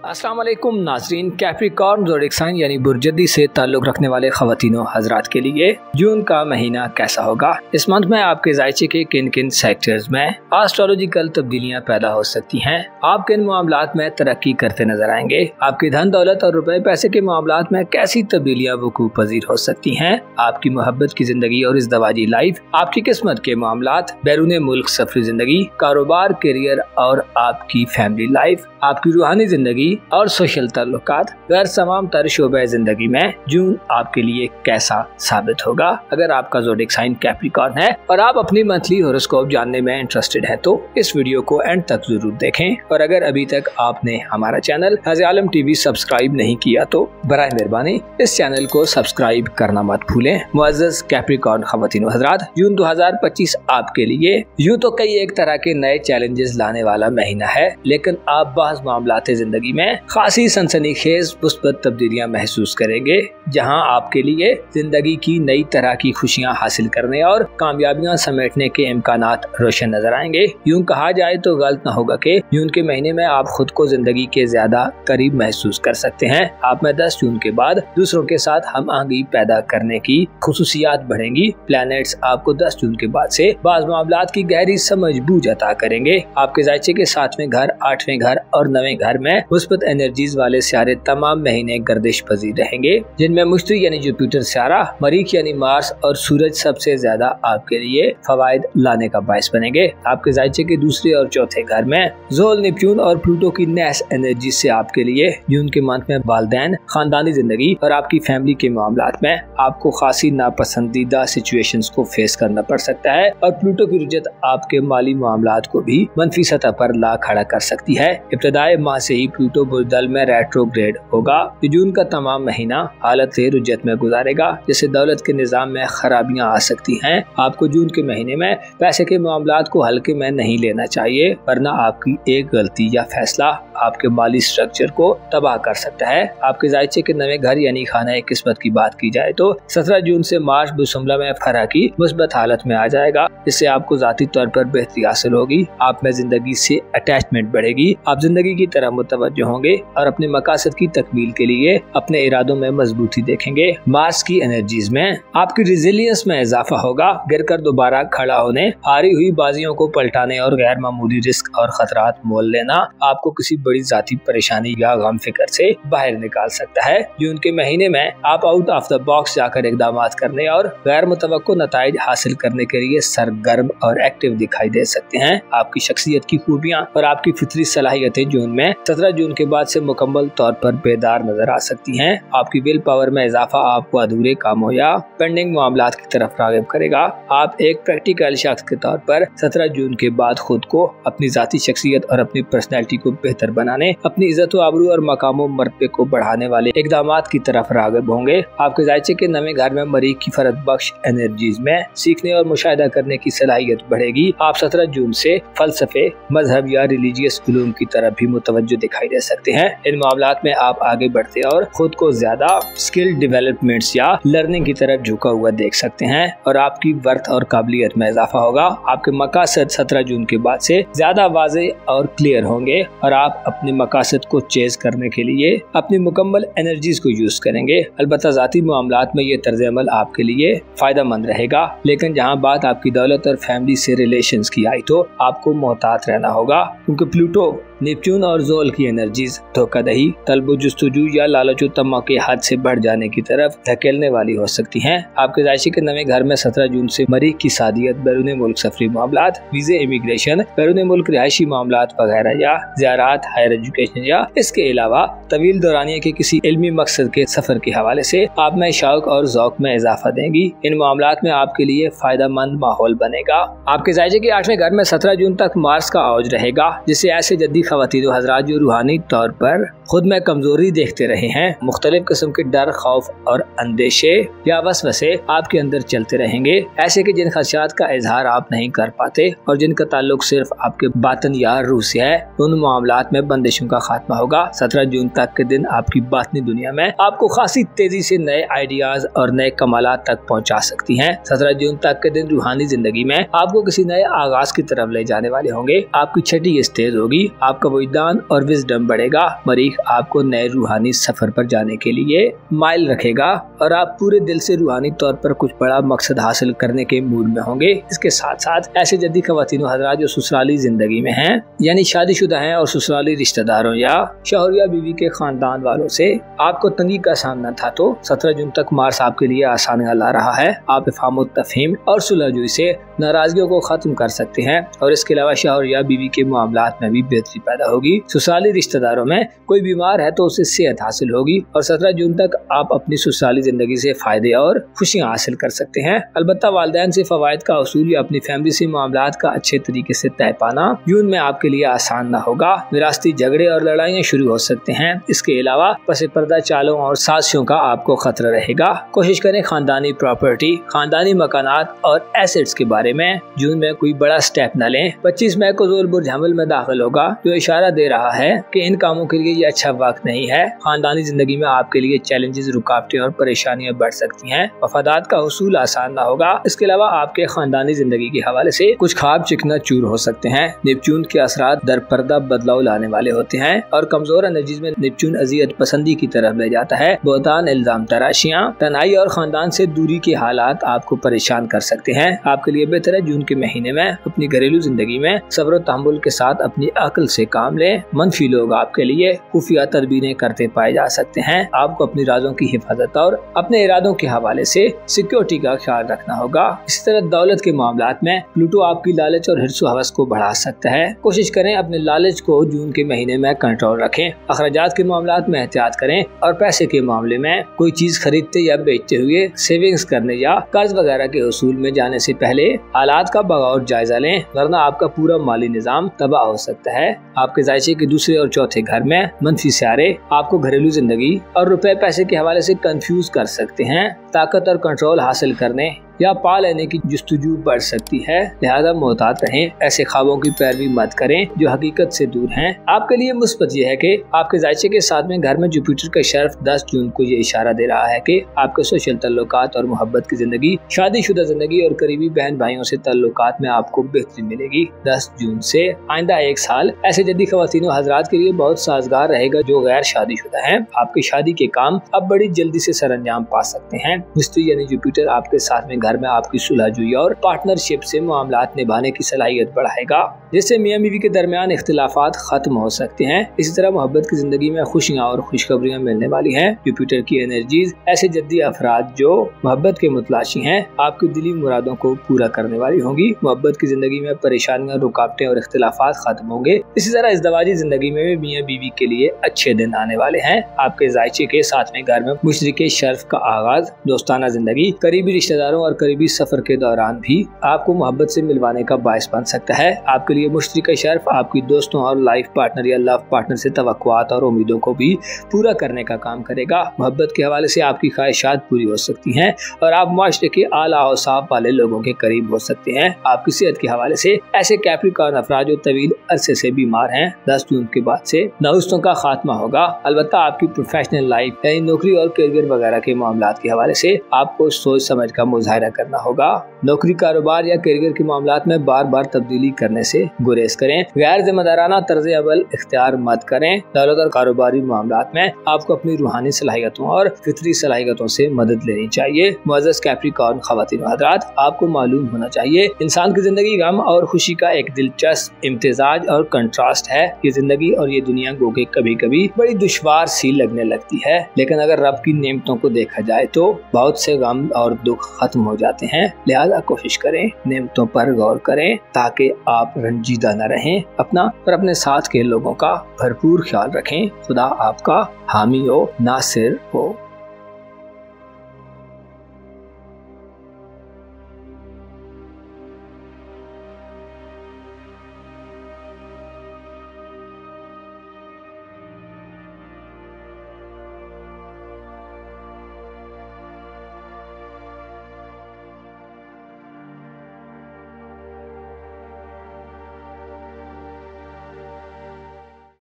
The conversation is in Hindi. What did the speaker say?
अस्सलाम वालेकुम नाज़रीन। कैप्रिकॉर्न ज़ोडिएक साइन यानी बुर्जदी से ताल्लुक़ रखने वाले ख़वातीनों हज़रात के लिए जून का महीना कैसा होगा। इस मंथ में आपके ज़ायचे के किन किन सेक्टर्स में एस्ट्रोलॉजिकल तब्दीलियाँ पैदा हो सकती हैं, आप किन मामलात में तरक्की करते नजर आएंगे, आपकी धन दौलत और रुपए पैसे के मामलात में कैसी तब्दीलियाँ वकूअ पज़ीर हो सकती हैं, आपकी मोहब्बत की जिंदगी और इज़दवाजी लाइफ, आपकी किस्मत के मामलात, बैरून मुल्क सफरी जिंदगी, कारोबार, करियर और आपकी फैमिली लाइफ, आपकी रूहानी जिंदगी और सोशल ताल्लुकात, गैर तमाम तर शोबे जिंदगी में जून आपके लिए कैसा साबित होगा। अगर आपका ज़ोडिएक साइन कैप्रिकॉर्न है और आप अपनी मंथली हॉरोस्कोप जानने में इंटरेस्टेड हैं तो इस वीडियो को एंड तक जरूर देखें। और अगर अभी तक आपने हमारा चैनल हज़े आलम टीवी सब्सक्राइब नहीं किया तो बराए मेहरबानी इस चैनल को सब्सक्राइब करना मत भूलें। मुअज़्ज़ज़ कैप्रिकॉर्न ख़वातीन हज़रात, जून 2025 आपके लिए यूँ तो कई एक तरह के नए चैलेंजेस लाने वाला महीना है, लेकिन आप बाज़ मामलात जिंदगी में खासी सनसनीखेज मुस्बत तब्दीलियां महसूस करेंगे, जहां आपके लिए जिंदगी की नई तरह की खुशियां हासिल करने और कामयाबियां समेटने के इम्कानात रोशन नजर आएंगे। यूं कहा जाए तो गलत न होगा कि जून के महीने में आप खुद को जिंदगी के ज्यादा करीब महसूस कर सकते हैं। आप में 10 जून के बाद दूसरों के साथ हम आहंगी पैदा करने की खुसूसियात बढ़ेंगी। प्लैनेट्स आपको 10 जून के बाद से बाज़ मामलात की गहरी समझ बूझ अता करेंगे। आपके ज़ायचे के 7वें घर, 8वें घर और 9वें घर में मुस्बत एनर्जीज वाले सियारे तमाम महीने गर्दिश पजीर रहेंगे, जिनमें मुश्तरी यानी जुपिटर सियारा, मरीख यानी मार्स और सूरज सबसे ज्यादा आपके लिए फवायद लाने का बायस बनेंगे। आपके ज़ायचे के 2 और 4थे घर में ज़ोल, नेपच्यून और प्लूटो की नैस एनर्जी से आपके लिए जून के मंथ में वालिदैन, खानदानी जिंदगी और आपकी फैमिली के मामलात में आपको खासी नापसंदीदा सिचुएशंस को फेस करना पड़ सकता है और प्लूटो की रुजत आपके माली मामलात को भी मनफी सतह पर ला खड़ा कर सकती है। इब्तदाई माह से ही प्लूटो बुज़दल में रेट्रोग्रेड होगा। जून का तमाम महीना हालत रुजत में गुजारेगा, जिससे दौलत के निजाम में खराबियां आ सकती हैं। आपको जून के महीने में पैसे के मामलात को हल्के में नहीं लेना चाहिए, वरना आपकी एक गलती या फैसला आपके माली स्ट्रक्चर को तबाह कर सकता है। आपके ज़ायचे के 9वें घर यानी खाना किस्मत की बात की जाए तो 17 जून से मार्च बुसुमला में फरा की मुस्बत हालत में आ जाएगा, जिससे आपको जाती तौर पर बेहतरी हासिल होगी। आप में जिंदगी से अटैचमेंट बढ़ेगी, आप जिंदगी की तरह मुतवज्जो होंगे और अपने मकासद की तकमील के लिए अपने इरादों में मजबूती देखेंगे। मार्स की एनर्जीज में आपकी रिजिलियंस में इजाफा होगा। गिरकर दोबारा खड़ा होने, हारी हुई बाजियों को पलटाने और गैर मामूली रिस्क और खतरात मोल लेना आपको किसी बड़ी जाती परेशानी या गम फिक्र से बाहर निकाल सकता है। जून के महीने में आप आउट ऑफ द बॉक्स जाकर इकदाम करने और गैर मुतवक्को नताइज हासिल करने के लिए सरगर्म और एक्टिव दिखाई दे सकते हैं। आपकी शख्सियत की खूबियाँ और आपकी फितरी सलाहियतें जून में 17 जून के बाद से मुकम्मल तौर पर बेदार नजर आ सकती हैं। आपकी विल पावर में इजाफा आपको अधूरे कामों या पेंडिंग मामलात की तरफ राग़िब करेगा। आप एक प्रैक्टिकल शख्स के तौर पर 17 जून के बाद खुद को, अपनी जाती शख्सियत और अपनी पर्सनैलिटी को बेहतर बनाने, अपनी इज्जत व आबरू और मकामों मर्तबे को बढ़ाने वाले इकदामात की तरफ राग़िब होंगे। आपके ज़ायचे के 9वें घर में मरीख की फरद बख्श एनर्जीज में सीखने और मुशाहिदा करने की सलाहियत बढ़ेगी। आप 17 जून से फलसफे, मजहब या रिलीजियस उलूम की तरफ भी मुतवज्जो दिखाई दे सकते हैं। इन मामलात में आप आगे बढ़ते और खुद को ज्यादा स्किल डेवलपमेंट्स या लर्निंग की तरफ झुका हुआ देख सकते हैं और आपकी वर्थ और काबिलियत में इजाफा होगा। आपके मकासद 17 जून के बाद से ज्यादा वाज़े और क्लियर होंगे और आप अपने मकासद को चेज करने के लिए अपनी मुकम्मल एनर्जीज को यूज करेंगे। अलबत्ता जाती मामलात में ये तर्ज अमल आपके लिए फायदा मंद रहेगा, लेकिन जहाँ बात आपकी दौलत और फैमिली से रिलेशंस की आई तो आपको मोहतात रहना होगा, क्योंकि प्लूटो, नेपच्यून और ज़ोल की एनर्जीज धोखादही, तलब जुस्तजू या लालच तमा के हद से बढ़ जाने की तरफ धकेलने वाली हो सकती हैं। आपके ज़ायचे के 9वें घर में 17 जून से मरीख की सादियत, बैरून मुल्क सफरी मामलात, वीज़े, इमिग्रेशन, बैरून मुल्क रिहायशी मामलात वगैरह या ज़ियारात, हायर एजुकेशन या इसके अलावा तवील दौरानिया के किसी इल्मी मकसद के सफर के हवाले से आप में शौक और ज़ौक में इजाफा देंगी। इन मामलात में आपके लिए फायदा मंद माहौल बनेगा। आपके ज़ायचे के 8वें घर में 17 जून तक मार्स का औज रहेगा, जिससे ऐसे जद्दी ख़वातीन हज़रात जो रूहानी तौर पर खुद में कमजोरी देखते रहे हैं, मुख्तलिफ किस्म के डर, खौफ और अंदेशे या वसवसे आपके अंदर चलते रहेंगे, ऐसे कि जिन खदशात का इजहार आप नहीं कर पाते और जिनका ताल्लुक सिर्फ आपके बातन या रूह से है, उन मामलात में बंदिशों का खात्मा होगा। 17 जून तक के दिन आपकी बातनी दुनिया में आपको खासी तेजी से नए आइडियाज और नए कमालात तक पहुंचा सकती हैं। 17 जून तक के दिन रूहानी जिंदगी में आपको किसी नए आगाज की तरफ ले जाने वाले होंगे। आपकी छठी स्टेज होगी, आप आपका विज्ञान और विजडम बढ़ेगा। मरीख आपको नए रूहानी सफर पर जाने के लिए माइल रखेगा और आप पूरे दिल से रूहानी तौर पर कुछ बड़ा मकसद हासिल करने के मूड में होंगे। इसके साथ साथ ऐसे जद्दी ख्वातीन हज़रात जो ससुराली जिंदगी में हैं, यानी शादीशुदा हैं और ससुराली रिश्तेदारों या शौहर या बीवी के खानदान वालों से आपको तंगी का सामना था, तो 17 जून तक मार्स आपके लिए आसानियां ला रहा है। आप इफ़हाम तफहीम और सुलहजुई से नाराजगियों को खत्म कर सकते हैं और इसके अलावा शौहर या बीवी के मामलात में भी बेहतरी पैदा होगी। ससुराली रिश्तेदारों में कोई बीमार है तो उसे सेहत हासिल होगी और 17 जून तक आप अपनी ससुराली जिंदगी से फायदे और खुशियां हासिल कर सकते हैं। अलबत्ता वालिदैन से फवायद का उसूल या अपनी फैमिली से मामलात का अच्छे तरीके से तय पाना जून में आपके लिए आसान न होगा। विरासती झगड़े और लड़ाइयाँ शुरू हो सकते हैं। इसके अलावा पसे पर्दा चालों और साजिशों का आपको खतरा रहेगा। कोशिश करें खानदानी प्रॉपर्टी, खानदानी मकानात और एसेट्स के बारे में जून में कोई बड़ा स्टेप न लें। 25 मई को ज़ुल बुर्ज हमल में दाखिल होगा, जो इशारा दे रहा है कि इन कामों के लिए ये अच्छा वक्त नहीं है। खानदानी जिंदगी में आपके लिए चैलेंजेस, रुकावटें और परेशानियां बढ़ सकती हैं। वफादात का हुसूल आसान न होगा। इसके अलावा आपके खानदानी जिंदगी के हवाले से कुछ ख्वाब चिकना चूर हो सकते हैं। नेपच्यून के असरात दरपर्दा बदलाव लाने वाले होते हैं और कमजोर एनर्जीज में नेपच्यून अजियत पसंदी की तरफ ले जाता है। बोहतान, इल्जाम तराशियां, तन्हाई और खानदान से दूरी के हालात आपको परेशान कर सकते हैं। आपके लिए बेहतर है जून के महीने में अपनी घरेलू जिंदगी में सब्र और तहम्मुल के साथ अपनी अक्ल से काम लें। मनफी लोग आपके लिए खुफिया तदबीरें करते पाए जा सकते हैं। आपको अपनी राजों की हिफाजत और अपने इरादों के हवाले से सिक्योरिटी का ख्याल रखना होगा। इसी तरह दौलत के मामलात में प्लूटो आपकी लालच और हिर्सो हवस को बढ़ा सकता है। कोशिश करें अपने लालच को जून के महीने में कंट्रोल रखें। अखराजात के मामलात में एहतियात करें और पैसे के मामले में कोई चीज खरीदते या बेचते हुए सेविंग्स करने या कर्ज वगैरह के उसूल में जाने से पहले हालात का बगौर जायजा लें, वरना आपका पूरा माली निजाम तबाह हो सकता है। आपके जायचे के दूसरे और चौथे घर में मनफी सियारे आपको घरेलू जिंदगी और रुपए पैसे के हवाले से कंफ्यूज कर सकते हैं। ताकत और कंट्रोल हासिल करने या पा लेने की जुस्तजू बढ़ सकती है, लिहाजा मोहतात रहें। ऐसे ख्वाबों की पैरवी मत करें जो हकीकत से दूर हैं। आपके लिए मुस्बत यह है कि आपके जायचे के साथ में घर में जुपिटर का शर्फ 10 जून को ये इशारा दे रहा है कि आपके सोशल तल्लुकात और मोहब्बत की जिंदगी, शादीशुदा जिंदगी और करीबी बहन भाइयों से तल्लुकात में आपको बेहतरी मिलेगी। 10 जून से आइंदा एक साल ऐसे जद्दी ख्वातीन हजरात के लिए बहुत साजगार रहेगा जो गैर शादीशुदा हैं। आपकी शादी के काम अब बड़ी जल्दी से सरअंजाम पा सकते हैं। मिस्त्री यानी जुपिटर आपके साथ में घर में आपकी सुलहजुई और पार्टनरशिप से मामलात निभाने की सलाहियत बढ़ाएगा, जिससे मियां बीवी के दरमियान इख्तिलाफात खत्म हो सकते हैं। इसी तरह मोहब्बत की जिंदगी में खुशियां और खुशखबरियां मिलने वाली हैं। जुपिटर की एनर्जीज ऐसे जद्दी अफराद जो मोहब्बत के मुतलाशी हैं आपकी दिली मुरादों को पूरा करने वाली होंगी। मोहब्बत की जिंदगी में परेशानियां, रुकावटें और इख्तिलाफात खत्म होंगे। इसी तरह इज़्दवाजी जिंदगी में भी मियां बीवी के लिए अच्छे दिन आने वाले हैं। आपके जायचे के साथ में घर में मुशरिके शर्फ का आगाज, दोस्ताना जिंदगी, करीबी रिश्तेदारों और करीबी सफर के दौरान भी आपको मोहब्बत से मिलवाने का बायस बन सकता है। आपके लिए मुश्तरका शर्फ आपकी दोस्तों और लाइफ पार्टनर या लव पार्टनर से तवक्कुआत और उम्मीदों को भी पूरा करने का काम करेगा। मोहब्बत के हवाले से आपकी ख्वाहिशात पूरी हो सकती हैं और आप माशरे के आला औसाफ वाले लोगों के करीब हो सकते हैं। आपकी सेहत के हवाले से ऐसे कैप्रिकॉर्न अफराद जो तवील अरसे से बीमार हैं, 10 जून के बाद से नहुस्तों का खात्मा होगा। अलबत्ता आपकी प्रोफेशनल लाइफ यानी नौकरी और करियर वगैरह के मामलात के हवाले से आपको सोच समझ का मुजाहिरा करना होगा। नौकरी, कारोबार या करियर के मामलात में बार बार तब्दीली करने से गुरेज करें। गैर जिम्मेदाराना तर्ज अमल इख्तियार मत करें। दौलत और कारोबारी मामलात में आपको अपनी रूहानी सलाहियतों और फितरी सलाहियतों से मदद लेनी चाहिए। मुअज़्ज़ज़ कैप्रिकॉर्न ख़वातीन हज़रात, आपको मालूम होना चाहिए इंसान की जिंदगी गम और खुशी का एक दिलचस्प इम्तिजाज और कंट्रास्ट है। ये जिंदगी और ये दुनिया गोगे कभी कभी बड़ी दुश्वार सी लगने लगती है, लेकिन अगर रब की नेमतों को देखा जाए तो बहुत से गम और दुख खत्म हो जाते हैं। लिहाजा कोशिश करें, नेमतों पर गौर करें ताकि आप रंजीदा न रहें। अपना और अपने साथ के लोगों का भरपूर ख्याल रखें। खुदा आपका हामी हो, नासिर हो।